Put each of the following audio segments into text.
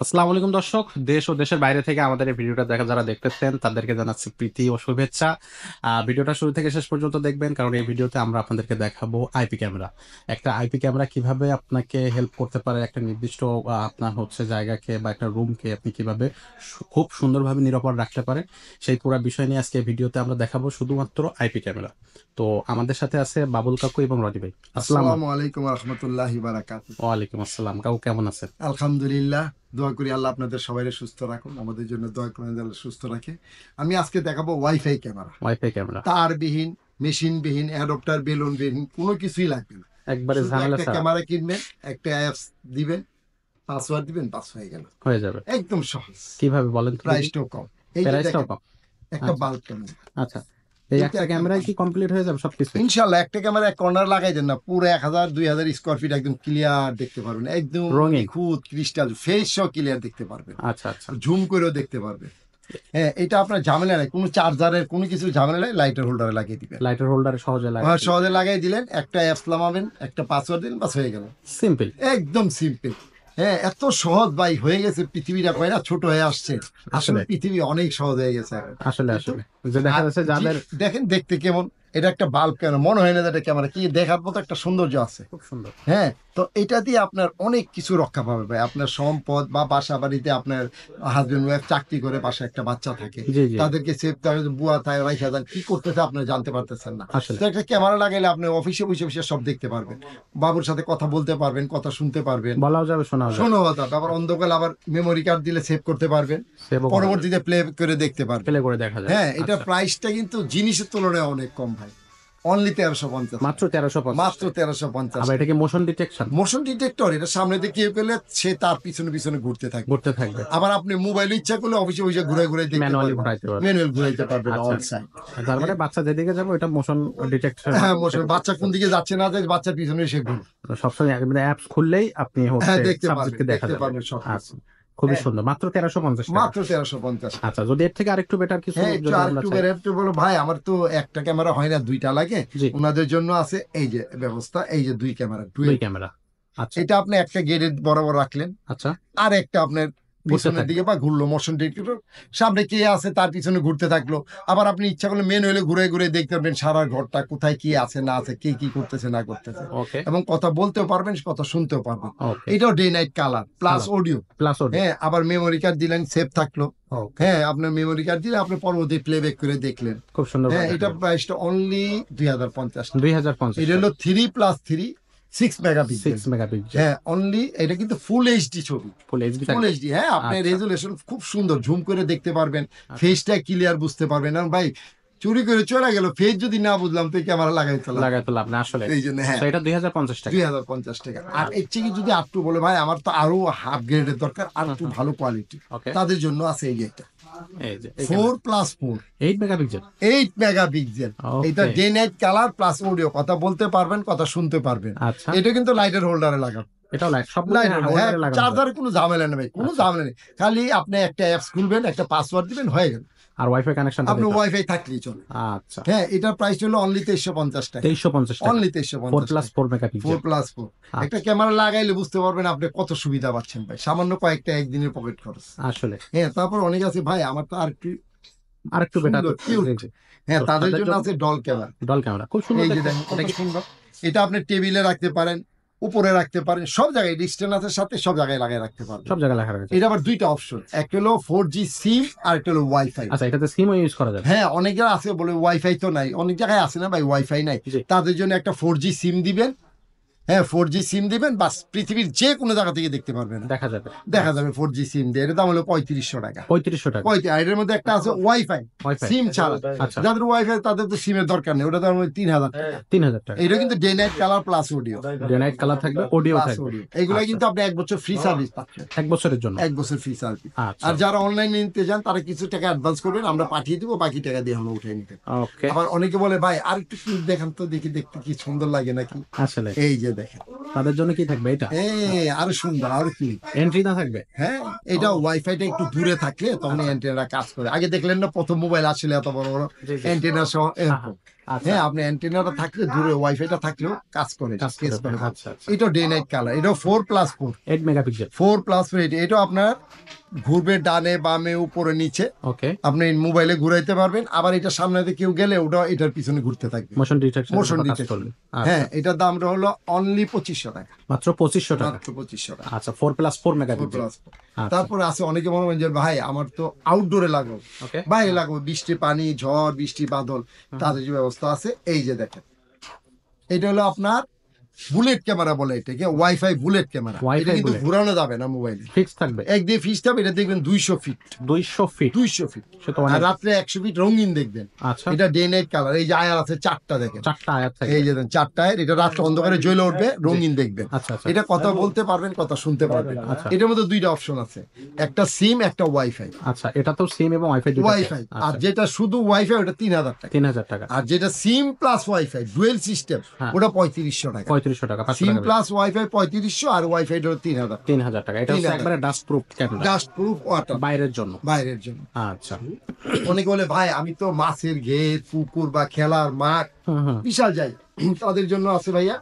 আসসালামু আলাইকুম দর্শক, দেশ ও দেশের বাইরে থেকে আমাদের এই ভিডিওটা যারা দেখতেছেন তাদেরকে জানাচ্ছি প্রীতি ও শুভেচ্ছা। ভিডিওটা শুরু থেকে শেষ পর্যন্ত দেখবেন, কারণ এই ভিডিওতে আমরা আপনাদেরকে দেখাবো আইপি ক্যামেরা। একটা আইপি ক্যামেরা কিভাবে আপনাকে হেল্প করতে পারে একটা নির্দিষ্ট আপনার হচ্ছে জায়গাকে বা একটা রুমকে আপনি কিভাবে খুব সুন্দরভাবে নিরাপদ রাখতে পারেন, সেই পুরো বিষয় নিয়ে আজকে এই ভিডিওতে আমরা দেখাবো শুধুমাত্র আইপি ক্যামেরা। তো আমাদের সাথে আছে বাবুল কাকু এবং রনি ভাই। আসসালামু আলাইকুম রহমতুল্লাহি বারাকাতুহু। ওয়ালাইকুম আসসালাম। কাকু কেমন আছেন? আলহামদুলিল্লাহ, দোয়া করি আল্লাহ আপনাদের সবাই সুস্থ রাখুন, আমাদের জন্য দোয়া করেন আল্লাহ সুস্থ রাখে। আমি আজকে দেখাবো ওয়াইফাই ক্যামেরা। ওয়াইফাই ক্যামেরা তারবিহীন, মেশিনবিহীন, অ্যাডপ্টার বেলুনবিহীন, কোনো কিছুই লাগবে না। একবারে শুধু ঝামেলা একটা ছাড়া ক্যামেরা কিনবেন, একটা অ্যাপস দিবেন, পাসওয়ার্ড দিবেন, পাস হয়ে গেল। হয়ে যাবে। একদম সহজ, কিভাবে বলেন তো দেখি? প্রাইসটাও কম। এই যে প্রাইসটাও দেখেন, কম? একটা আচ্ছা বাল্ব ক্যামেরা। আচ্ছা, এই এটা একটা একটা ক্যামেরায় কি কমপ্লিট হয়ে যাবে সবকিছু? ইনশাল্লাহ একটা ক্যামেরা এক কর্নার লাগাই দেন না, পুরো 1000-2000 স্কোয়ার ফিট একদম ক্লিয়ার দেখতে পারবেন, একদম রঙিন? নিখুঁত ক্রিস্টাল ফেস সহ ক্লিয়ার দেখতে পারবেন, আচ্ছা আচ্ছা। ঝুম করেও দেখতে পারবেন। হ্যাঁ, এটা আপনার ঝামেলা নাই, কোনো চার্জারের কোনো কিছু ঝামেলা নাই, লাইটের হোল্ডারে লাগিয়ে দিবেন। লাইটার হোল্ডারে সহজে লাগে? সহজে লাগাই দিলেন, একটা অ্যাপস নামাবেন, একটা পাসওয়ার্ড দিলেন, বাস হয়ে গেল। সিম্পল। একদম সিম্পল। হ্যাঁ, এত সহজ ভাই হয়ে গেছে, পৃথিবীটা কয় না ছোট হয়ে আসছে, আসলে আসলে পৃথিবী অনেক সহজ হয়ে গেছে এখন। আসলে কিন্তু আসলে যে দেখা যাচ্ছে যাদের দেখেন দেখতে কেমন, এটা একটা বাল্ব ক্যামেরা, মনে হয় না যে এটা ক্যামেরা, কি দেখার মতো একটা সৌন্দর্য আছে। খুব সুন্দর। হ্যাঁ, তো এটা দিয়ে আপনার অনেক কিছু রক্ষা পাবে ভাই, আপনার সম্পদ বা বাসা বাড়িতে আপনার হাজবেন্ড ওয়াইফ চাকরি করে, বাসায় একটা বাচ্চা থাকে, জি জি। তাদেরকে সেফ, তাদের বুয়া থাকে, রাইখা যান, কি করতেছে আপনার জানতে পারতেছেন না। আসলে তো একটা ক্যামেরা লাগাইলে আপনি অফিসে বসে বসে সব দেখতে পারবেন, বাবুর সাথে কথা বলতে পারবেন, কথা শুনতে পারবেন, বলাও যাবে, শোনাও যাবে। শোনো কথা, আবার অন্ধকার আবার মেমোরি কার্ড দিলে সেভ করতে পারবেন, সেভও করা যাবে, পরবর্তীতে প্লে করে দেখতে পারবেন। প্লে করে দেখা যাবে। হ্যাঁ, এটা আচ্ছা, প্রাইসটা কিন্তু জিনিসের তুলনায় অনেক কম ভাই, অনলি 1350, মাত্র 1350? মাত্র 1350। আবার এটা কি মোশন ডিটেকশন? মোশন ডিটেক্টর, এটা সামনে দিয়ে কেউ গেলে সে তার পিছনে পিছনে ঘুরতে থাকবে। ঘুরতে থাকবে? আবার আপনি মোবাইল ইচ্ছা করলে অফিসে বসে ঘুরে ঘুরে দেখতে ম্যানুয়ালি পারবেন, ঘোরাইতে পারবে? ম্যানুয়াল ঘুরাইতে পারবেন আচ্ছা, অল সাইড। তার মানে বাচ্চা যেদিকে যাবে ওটা মোশন ডিটেকশন? হ্যাঁ, মোশন, বাচ্চা কোন দিকে যাচ্ছে না যাচ্ছে, বাচ্চার পিছনে সে ঘুরে। সবসময় অ্যাপস খুললেই আপনি হ্যাঁ, হচ্ছে দেখতে পারবেন, সাবজেক্টকে দেখা দেখতে যাবে। পারবেন সব কিছু। আচ্ছা, খুবই হ্যাঁ, সুন্দর। মাত্র 1350 টাকা? মাত্র 1350। আচ্ছা, যদি এর থেকে আরেকটু বেটার কিছু হ্যাঁ, একটু যদি আর আমরা একটু চাই? বেড়ে একটু বলো ভাই, আমার তো একটা ক্যামেরা হয় না, দুইটা লাগে। জি। ওনাদের জন্য আছে এই যে ব্যবস্থা, এই যে দুই ক্যামেরা দুই ডুয়েল। ক্যামেরা? আচ্ছা এটা আপনি একটা গেটের বরাবর রাখলেন, আচ্ছা। আর একটা আপনার ঘুরতে পিছনের থাকবে? দিকে বা ঘুরলো, মোশন ডিটেক্টর, সামনে কে আছে তার পিছনে ঘুরতে থাকলো। আবার আপনি ইচ্ছা করলে মেন হইলে ঘুরে ঘুরে দেখতে পারবেন সারা ঘরটা, কোথায় কি আছে না আছে, কে কি করতেছে না করতেছে, ওকে এবং কথা বলতেও পারবেন, কথা শুনতেও পারবেন। ওকে। এটাও day night colour plus hello, audio. Plus audio? হ্যাঁ, আবার মেমোরি কার্ড দিলেন, সেভ থাকলো। ওকে, হ্যাঁ, আপনার মেমোরি কার্ড দিলে আপনি পরবর্তী প্লেব্যাক করে দেখলেন। খুব সুন্দর হ্যাঁ, ভাবে এটা দেখা প্রাইসটা অনলি 2050। যাবে। 2050 এটা হলো 3+3 6 মেগাপিক্সেল। 6 মেগাপিক্সেল? হ্যাঁ, অনলি এটা কিন্তু ফুল এইচডি ছবি, ফুল এইচডি ফুল থাকবে? এইচডি। হ্যাঁ, আপনার আচ্ছা রেজুলেশন খুব সুন্দর, ঝুম করে দেখতে পারবেন, আচ্ছা। ফেসটা ক্লিয়ার বুঝতে পারবেন। আর ভাই চুরি করে চলে গেল, ফেস যদি না বুঝলাম তো ক্যামেরা লাগাই তোলা, লাগাই তো লাভ না আসলে। এই জন্য। হ্যাঁ, তো এটা 2050 টাকা? 2050 টাকা। আর এর থেকে যদি আরটু বলে ভাই আমার তো আরো আপগ্রেডের দরকার, আর একটু ভালো কোয়ালিটি, ওকে, তাদের জন্য আছে এই যে এটা এই যে 4+4 8 মেগাপিক্সেল? 8 মেগাপিক্সেল। এটা okay. Day night colour plus audio, কথা বলতে পারবেন, কথা শুনতে পারবেন। আচ্ছা, এটা কিন্তু লাইটের হোল্ডারে লাগানো, এটাও লাইট সবগুলো লাইট হোল্ডার। হ্যাঁ, হোল্ডারে লাগানো যাবে? চার্জারে কোনো ঝামেলা নেই ভাই, কোনো আচ্ছা। ঝামেলা নেই, খালি আপনি একটা অ্যাপস খুলবেন, একটা পাসওয়ার্ড দিবেন, হয়ে গেল। আর ওয়াইফাই কানেকশনটা আপনার দিতে? ওয়াইফাই থাকলেই চলে। আচ্ছা, হ্যাঁ, এটার প্রাইস হলো অনলি 2350 টাকা, 2350 টাকা? অনলি 4 2350 প্লাস টাকা। 4 মেগাপিক্সেল? 4+4 একটা আচ্ছা, ক্যামেরা লাগাইলে বুঝতে পারবেন আপনি কত সুবিধা পাচ্ছেন ভাই, সামান্য কয়েকটা একদিনের পকেট খরচ। আসলে হ্যাঁ, তারপর অনেক আছে ভাই, আমার তো আর একটু আরেকটু বেটার। সুন্দর কিউট। হ্যাঁ, তো তাদের তাদের জন্য জন্য আছে ডল ক্যামেরা। ডল ক্যামেরা, খুব সুন্দর এই যে দেখতে। দেখেন কত এটা কি সুন্দর, এটা আপনি টেবিলে রাখতে পারেন, উপরে রাখতে পারেন, সব জায়গায় ডিস্টেন্সের সাথে সব জায়গায় লাগিয়ে রাখতে পারবেন। সব জায়গায় লেখা রয়েছে? এটা আবার দুইটা অপশন, একটা হলো 4G সিম আর একটা হলো ওয়াইফাই। আচ্ছা, এটাতে সিমও ইউজ করা যাবে? হ্যাঁ, অনেক জায়গায় আছে বলে ওয়াইফাই তো নাই, অনেক জায়গায় আছে না ভাই ওয়াইফাই নাই, জি। তাদের জন্য একটা 4G সিম দিবেন। হ্যাঁ, 4G সিম দিবেন, বাস পৃথিবীর যে কোনো জায়গা থেকে দেখতে পারবেন, দেখা যাবে? দেখা যাবে 4G সিম দিয়ে। এর দাম হলো 3500 টাকা। 3500 টাকা? এর মধ্যে একটা আছে ওয়াইফাই ওয়াইফাই? সিম ছাড়া, আচ্ছা, যাদের ওয়াইফাই তাদের তো সিমের দরকার নেই, ওটা দাম 3000 টাকা। 3000 টাকা? এটা কিন্তু day night colour plus audio, day night colour থাকবে, অডিও প্লাস থাকবে? অডিও। এগুলো আচ্ছা, কিন্তু আপনি 1 বছর ফ্রি সার্ভিস পাচ্ছেন, 1 বছরের জন্য? 1 বছর ফ্রি সার্ভিস। আচ্ছা, আর যারা অনলাইনে নিতে চান তারা কিছু টাকা অ্যাডভান্স করবেন, আমরা পাঠিয়ে দিব, বাকি টাকা দিয়ে আমরা উঠে নিতে। ওকে। আবার অনেকে বলে ভাই আর একটু ক্লিপ দেখান তো, দেখি দেখতে কি সুন্দর লাগে নাকি। আসলে এই যে দেখেন, তাদের জন্য কি থাকবে এটা? আরো সুন্দর, আরো কি। এন্ট্রি না থাকবে? হ্যাঁ, এটা ওয়াইফাইটা একটু দূরে থাকলে তখন অ্যান্টেনা কাজ করে। আগে দেখলেন না প্রথম মোবাইল আসলে এত বড় বড় জি জি। অ্যান্টেনা সহ এরকম। আচ্ছা হ্যাঁ, আপনি অ্যান্টেনাটা থাকলে দূরে ওয়াইফাইটা থাকলেও কাজ করে, কাজ কেস করে করে। আচ্ছা আচ্ছা এটা ডে নাইট কালার, এটা 4+4, 8 মেগাপিক্সেল 4+4। এটা আপনার ঘুরবে ডানে বামে উপরে নিচে, ওকে আপনি মোবাইলে ঘুরাইতে পারবেন। আবার এটা সামনে দিয়ে কেউ গেলে ওটা এটার পিছনে ঘুরতে থাকবে, মোশন ডিটেকশন মোশন কাজ ডিটেক্টর। করবে আচ্ছা হ্যাঁ, এটার দামটা হলো অনলি 2500 টাকা, মাত্র 2500 টাকা মাত্র 2500 টাকা। আচ্ছা 4+4 মেগাপিক্সেল 4+4। আচ্ছা তারপরে আছে অনেকে মনে করেন যে ভাই আমার তো আউটডোরে লাগবে, ওকে বাইরে লাগবে, বৃষ্টি পানি ঝড় বৃষ্টি বাদল, তাদের যে ব্যবস্থা আছে এই যে দেখেন, এটা হলো আপনার বুলেট ক্যামেরা বলে এটাকে, ওয়াইফাই বুলেট ক্যামেরা। এটা Wi-Fi কিন্তু bullet। ঘুরানো যাবে না মোবাইলে, ফিক্স থাকবে এক দিয়ে ফিক্স হবে। এটা দেখবেন 200 ফিট, 200 ফিট 200 ফিট। সে তো আর অনেক রাত্রে 100 ফিট রঙিন দেখবেন। আচ্ছা এটা ডে নাইট কালার। এই যে আয়ার আছে 4টা দেখেন, 4টা আয়াত থাকে এই যে দেখেন 4টা আয়ার, এটা রাত্রে অন্ধকারে জ্বলে উঠবে, রঙিন দেখবেন। আচ্ছা আচ্ছা এটা কথা বলতে পারবেন, কথা শুনতে পারবেন। আচ্ছা। এটার মধ্যে দুইটা অপশন আছে, একটা সিম একটা ওয়াইফাই। আচ্ছা এটা তো সিম এবং ওয়াইফাই দুটো ওয়াইফাই আর যেটা শুধু ওয়াইফাই ওটা 3000 টাকা। 3000 টাকা আর যেটা সিম প্লাস ওয়াইফাই ডুয়েল সিস্টেম হ্যাঁ। ওটা 3500 টাকা। 3500 টাকা 500 সিম টাকা প্লাস ওয়াইফাই 3500 আর ওয়াইফাই হলো 3000। 3000 টাকা এটা হচ্ছে 3000 একবারে dust proof camera dust proof water, বাইরের জন্য বাইরের জন্য। আচ্ছা অনেকে বলে ভাই আমি তো মাছের ঘের পুকুর বা খেলার মাঠ হুম হুম বিশাল যাই, তাদের জন্য আছে ভাইয়া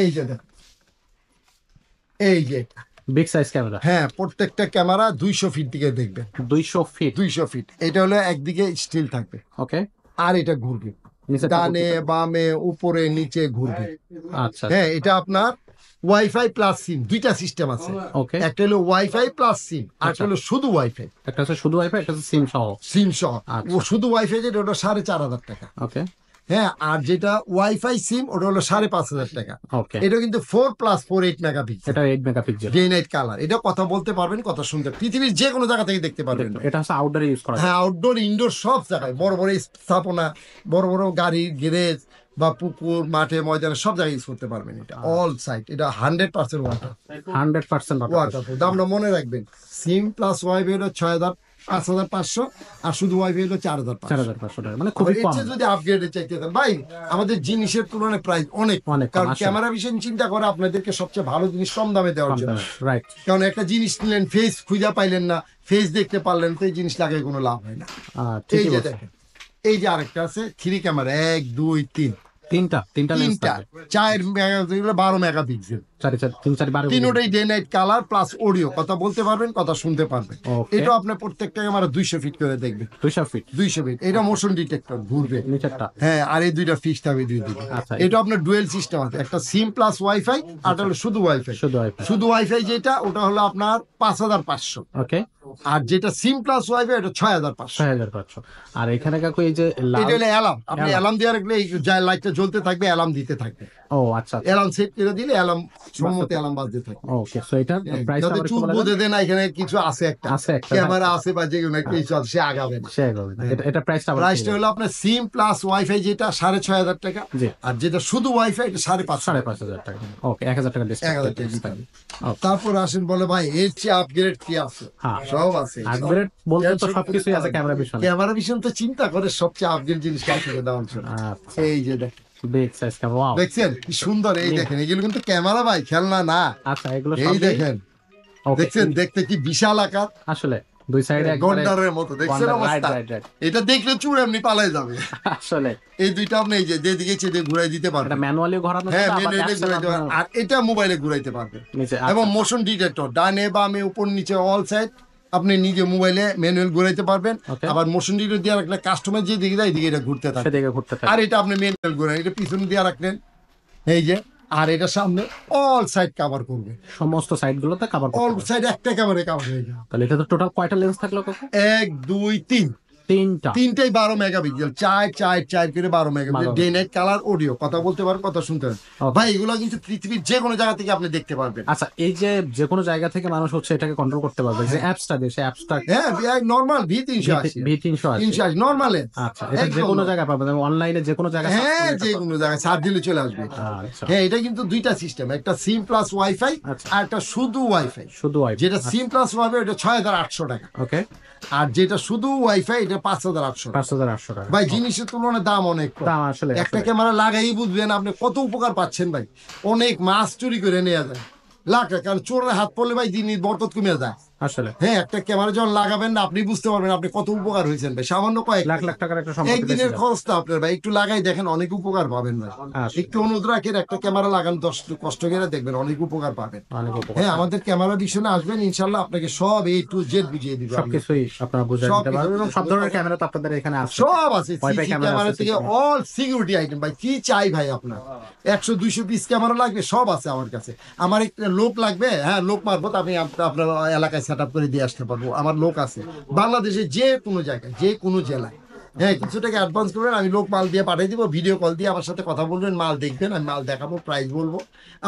এই যে দেখেন, এই যে এটা। বিগ সাইজ ক্যামেরা হ্যাঁ, প্রত্যেকটা ক্যামেরা 200 ফিট দিকে দেখবেন, 200 ফিট 200 ফিট। এটা হলো একদিকে স্টিল থাকবে ওকে আর এটা ঘুরবে নিচে ডানে বামে উপরে নিচে ঘুরবে। আচ্ছা হ্যাঁ, এটা আপনার ওয়াইফাই প্লাস সিম, দুইটা সিস্টেম আছে। ওকে একটা হলো ওয়াইফাই প্লাস সিম, আর আচ্ছা। একটা হলো শুধু ওয়াইফাই, একটা হচ্ছে শুধু ওয়াইফাই একটা হচ্ছে সিম সহ সিম সহ। আচ্ছা। ও শুধু ওয়াইফাই যেটা ওটা 4500 টাকা। ওকে হ্যাঁ, আর যেটা ওয়াইফাই সিম ওটা হলো 5500 টাকা। ওকে এটা কিন্তু 4+4 8 মেগাপিক্সেল এটা 8 মেগাপিক্সেল ডে নাইট কালার। এটা কথা বলতে পারবেন, কথা শুনতে, পৃথিবীর যে কোনো জায়গা থেকে দেখতে পারবেন। এটা হচ্ছে আউটডোরে ইউজ করা যায় হ্যাঁ, আউটডোর ইনডোর সব জায়গায়, বড় বড় স্থাপনা, বড় বড় গাড়ি গ্যারেজ বা পুকুর মাঠে ময়দানে সব জায়গায় ইউজ করতে পারবেন। এটা অল সাইড, এটা 100% ওয়াটার 100% ওয়াটার। দামটা মনে রাখবেন, সিম প্লাস ওয়াইফাই হলো 5500 আর শুধু ওয়াইফাই হলো 4500। 4500 টাকা মানে খুবই কম যদি আপগ্রেড চাইতে চান ভাই, আমাদের জিনিসের তুলনায় প্রাইস অনেক অনেক কম, কারণ আসলে। ক্যামেরা বিষয় চিন্তা করে আপনাদেরকে সবচেয়ে ভালো জিনিস কম দামে দেওয়ার জন্য। রাইট কারণ একটা জিনিস নিলেন, ফেস খুঁজে পাইলেন না, ফেস দেখতে পারলেন তো এই জিনিস লাগাই কোনো লাভ হয় না। এই ঠিকই যে বলছেন দেখেন, এই যে আরেকটা আছে 3 ক্যামেরা, 1 2 3 তিনটা লেন্স তিনটা, থাকবে 4 মেগাপিক্সেল 12 মেগাপিক্সেল। 4 তিনোটাই day night colour plus audio, কথা বলতে পারবেন, কথা শুনতে পারবেন। Okay. এটা আপনার প্রত্যেকটা ক্যামেরা 200 ফিট করে দেখবে, 200 ফিট 200 ফিট। এটা মোশন ডিটেক্টর ঘুরবে। নিচেরটা হ্যাঁ, আর এই দুইটা ফিক্সড হবে দুই দিকে। আচ্ছা। এটা আপনার ডুয়েল সিস্টেম আছে, একটা সিম প্লাস ওয়াইফাই আর একটা হলো শুধু ওয়াইফাই। শুধু ওয়াইফাই শুধু ওয়াইফাই যেটা ওটা হলো আপনার 5500, ওকে আর যেটা সিম প্লাস ওয়াইফাই এটা 6500। 6500 আর এখানে কাকু এই যে লাল এটা হলো অ্যালার্ম, আপনি Alarm। অ্যালার্ম দিয়ে রাখলে এই লাইটটা জ্বলতে থাকবে, অ্যালার্ম দিতে থাকবে। ও আচ্ছা অ্যালার্ম সেট করে দিলে অ্যালার্ম সম্মত অ্যালার্ম বাজতে থাকবে। ওকে সো এটার প্রাইস যাতে চুপ বোঝে দেন, এখানে কিছু আছে, একটা আছে একটা ক্যামেরা আছে বা যে কোনো একটা কিছু আছে, সে আগাবে না। শেয়ার করবেন এটা প্রাইসটা আবার প্রাইসটা হলো আপনার সিম প্লাস ওয়াইফাই যেটা 6500 টাকা, জি আর যেটা শুধু ওয়াইফাই এটা 5500। 5500 টাকা ওকে 1000 টাকা 1000 টাকা ডিসকাউন্ট দিতে। তারপর আসেন বলে ভাই এর চেয়ে আপগ্রেড কি আছে? হ্যাঁ। সব আছে। আপগ্রেড বলতে তো সবকিছুই আছে ক্যামেরা পিছনে ক্যামেরা বিষয় তো চিন্তা করে সবচেয়ে আপগ্রেড জিনিস কাছে দেওয়ার জন্য। আচ্ছা এই যে দেখেন, বিগ সাইজ ক্যামেরা ওয়াও দেখছেন কি সুন্দর, এই দেখেন, এগুলো কিন্তু ক্যামেরা ভাই, খেলনা না। আচ্ছা এগুলো এই সব দেখেন, ওকে দেখছেন দেখতে কি বিশাল আকার, আসলে দুই সাইডে একবারে গন্ডারের মতো, দেখছেন রাইট অবস্থা? রাইট রাইট এটা দেখলে চুর এমনি পালাই যাবে। আসলে এই দুইটা আপনি এই যে যেদিকে চেয়ে ঘুরাই দিতে এটা পারবেন। ম্যানুয়ালি ঘোরানো হ্যাঁ, যাবে, আবার মেনুয়ালি apps এর ঘুরাইতে পারবেন, মাধ্যমে আর এটা মোবাইলে ঘুরাইতে পারবেন। নিচে এবং আচ্ছা মোশন ডিটেক্টর ডানে বামে উপর নিচে অল সাইড আপনি নিজে মোবাইলে ম্যানুয়াল ঘুরাইতে পারবেন। Okay. আবার মোশন ডিটেক্টর দিয়ে রাখলে কাস্টমার যে দিকে যায় এদিকে এটা ঘুরতে থাকে। সেদিকে ঘুরতে থাকে আর এটা আপনি ম্যানুয়াল ঘুরান, এটা পিছনে দিয়ে রাখলেন এই যে, আর এটা সামনে অল সাইড কভার করবে, সমস্ত সাইডগুলোতে কভার অল করতে হবে। সাইড একটা ক্যামেরা কভার হয়ে যাবে। তাহলে এটা তো টোটাল কয়টা লেন্স থাকলো কাকু 1 2 3 তিনটা তিনটাই 12 মেগাপিক্সেল, 4 করে 12 megapixel day night colour audio, কথা বলতে পারেন, কথা শুনতে পারেন। Okay. ভাই এগুলো কিন্তু পৃথিবীর যে কোনো জায়গা থেকে আপনি দেখতে পারবেন। আচ্ছা এই যে কোনো জায়গা থেকে মানুষ হচ্ছে এটাকে কন্ট্রোল করতে পারবে যে অ্যাপসটা দিয়ে সেই অ্যাপসটা হ্যাঁ, নর্মাল V380 V300 আছে 380 নর্মাল। আচ্ছা এটা যে কোনো জায়গায় পাবেন অনলাইনে যে কোনো জায়গায় search হ্যাঁ, করলে যে এটা কোনো জায়গায় সার্চ দিলে চলে আসবে। আচ্ছা হ্যাঁ, এটা কিন্তু দুইটা সিস্টেম, একটা সিম প্লাস ওয়াইফাই আচ্ছা। আর একটা শুধু ওয়াইফাই। শুধু ওয়াইফাই যেটা সিম প্লাস ওয়াইফাই এটা 6800 টাকা, ওকে আর যেটা শুধু ওয়াইফাই এটা 5800 টাকা। 5800 টাকা ভাই জিনিসের তুলনায় দাম অনেক কম। দাম আসলে একটা ক্যামেরা লাগাই বুঝবেন আপনি কত উপকার পাচ্ছেন ভাই। অনেক মাছ চুরি করে নেওয়া যায় লাখ টাকা, কারণ চোরের হাত পড়লে ভাই দিন বরকত কমে যায়। আসলে হ্যাঁ, একটা ক্যামেরা যখন লাগাবেন না, আপনি বুঝতে পারবেন আপনি কত উপকার হয়েছেন ভাই। সামান্য কয়েক লাখ লাখ টাকার একটা সম্পত্তি বেঁচে একদিনের যাবে। খরচটা আপনার ভাই, একটু লাগাই দেখেন, অনেক উপকার পাবেন ভাই। আসলে একটু অনুরোধ রাখেন, একটা ক্যামেরা লাগান, 10 কষ্ট করে দেখবেন, অনেক উপকার পাবেন। অনেক উপকার। হ্যাঁ, আমাদের ক্যামেরা ভিশনে আসবেন, ইনশাল্লাহ আপনাকে সব A to Z বুঝিয়ে দিবে। আমরা সবকিছুই আপনারা বুঝে সব নিতে কিছু পারবেন এবং বুঝে সব নিতে ধরনের পারবেন। ক্যামেরা তো আপনাদের এখানে আছে। সব আছে, ওয়াইফাই সিসি ক্যামেরা ক্যামেরা আছে, থেকে অল সিকিউরিটি আইটেম ভাই, কি চাই ভাই আপনার? 100-200 পিস ক্যামেরা লাগবে, সব আছে আমার কাছে। আমার একটা লোক লাগবে, হ্যাঁ লোক মারফত আমি আপনার এলাকায় সেট আপ করে দিয়ে আসতে পারবো, আমার লোক আছে বাংলাদেশে যে কোনো জায়গায়, যে কোনো জেলায়। হ্যাঁ, কিছু টাকা অ্যাডভান্স করবেন, আমি লোক মাল দিয়ে পাঠিয়ে দিব, ভিডিও কল দিয়ে আমার সাথে কথা বলবেন, মাল দেখবেন, আমি মাল দেখাবো, প্রাইস বলবো,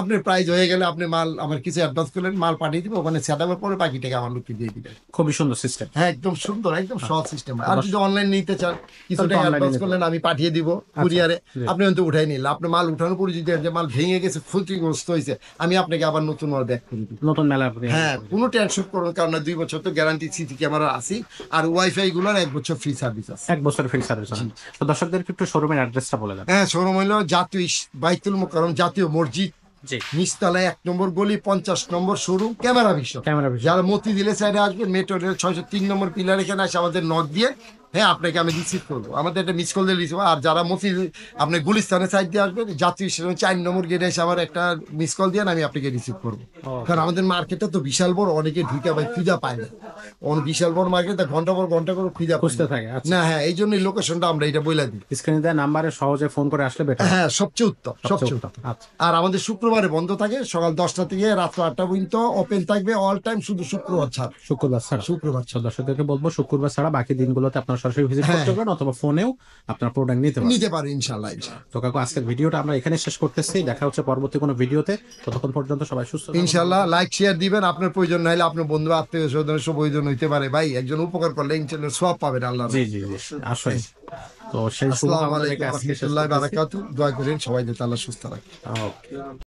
আপনার প্রাইস হয়ে গেলে আপনি মাল আমার কিছু অ্যাডভান্স করলেন, মাল পাঠিয়ে দিব, ওখানে সেট আপের পরে বাকি টাকা আমার লোককে দিয়ে দিবেন। খুবই সুন্দর সিস্টেম। হ্যাঁ, একদম সুন্দর, একদম সহজ সিস্টেম। আর যদি অনলাইন নিতে চান, কিছু তাহলে তো টাকা online অ্যাডভান্স নিতে করলেন, আমি পাঠিয়ে দিব কুরিয়ারে, জি। আপনি হয়তো উঠাই নিলেন, আপনার মাল উঠানোর পরে যদি যে মাল ভেঙে গেছে, ক্ষতিগ্রস্ত হয়েছে, আমি আপনাকে আবার নতুন মাল ব্যাক করে দিব। নতুন মেলা আপনি হ্যাঁ, কোনো টেনশন করুন, কারণ 2 বছর তো গ্যারান্টি সিসি ক্যামেরা আছে, আর ওয়াইফাই গুলোর 1 বছর ফ্রি সার্ভিস আছে। 1 বছরের ফ্রি সার্ভিস আছে। তো দর্শকদেরকে একটু শোরুমের অ্যাড্রেসটা বলে দেন। হ্যাঁ, শোরুম হইলো জাতীয় বাইতুল মোকাররম জাতীয় মসজিদ, জি। নিচতলায় 1 নম্বর গলি, 50 নম্বর showroom, Camera Vision. Camera Vision. যারা মতি দিলে সাইডে আসবেন, মেট্রো রেল 603 নম্বর পিলার, এখানে এসে আমাদের নক দিয়ে, হ্যাঁ আপনাকে আমি রিসিভ করবো, আমাদের একটা মিস কল দিয়ে রিসিভ। আর যারা মতি আপনি গুলিস্তানের সাইড দিয়ে আসবেন, জাতীয় স্টেশন 4 নম্বর গেটে এসে আমার একটা মিস কল দিয়ে আমি আপনাকে রিসিভ করবো। কারণ আমাদের মার্কেটটা তো বিশাল বড়, অনেকে ঢুকে ভাই খুঁজা পায় না, বিশাল বড় মার্কেট, ঘন্টা পর ঘন্টা করে খুঁজা পায় খুঁজতে না। থাকে। আচ্ছা, না, হ্যাঁ, এই জন্যই লোকেশনটা আমরা এটা বইলা দিই। স্ক্রিনে দেওয়া নাম্বারে সহজে ফোন করে আসলে বেটার। হ্যাঁ, সবচেয়ে উত্তম, সবচেয়ে উত্তম। আচ্ছা, আর আমাদের শুক্রবারে বন্ধ থাকে, সকাল 10টা থেকে রাত্র 8টা পর্যন্ত ওপেন থাকবে, অল টাইম, শুধু শুক্রবার ছাড়। শুক্রবার ছাড়া। শুক্রবার তো দর্শকদেরকে বলবো শুক্রবার ছাড়া বাকি দিনগুলোতে আপনারা সরাসরি ভিজিট হ্যাঁ। করতে পারেন অথবা ফোনেও আপনার প্রোডাক্ট নিতে পারেন। নিতে পারে, ইনশাল্লাহ, ইনশাল্লাহ। তো কাকু আজকের ভিডিওটা আমরা এখানে শেষ করতেছি, দেখা হচ্ছে পরবর্তী কোনো ভিডিওতে। ততক্ষণ পর্যন্ত সবাই সুস্থ থাকুন। ইনশাল্লাহ লাইক শেয়ার দিবেন, আপনার প্রয়োজন না হলে আপনার বন্ধু আত্মীয় স্বজনের সব প্রয়োজন হইতে পারে ভাই, একজন উপকার করলে ইনশাল্লাহ সব পাবেন আল্লাহ। জি জি জি, আসলে তো সেই আসসালামু শুভকামনা রেখে আলাইকুম আজকে শেষ রহমতুল্লাহ করতেছি। বারাকাতু। দোয়া করেন সবাই যাতে আল্লাহ সুস্থ রাখে। ওকে।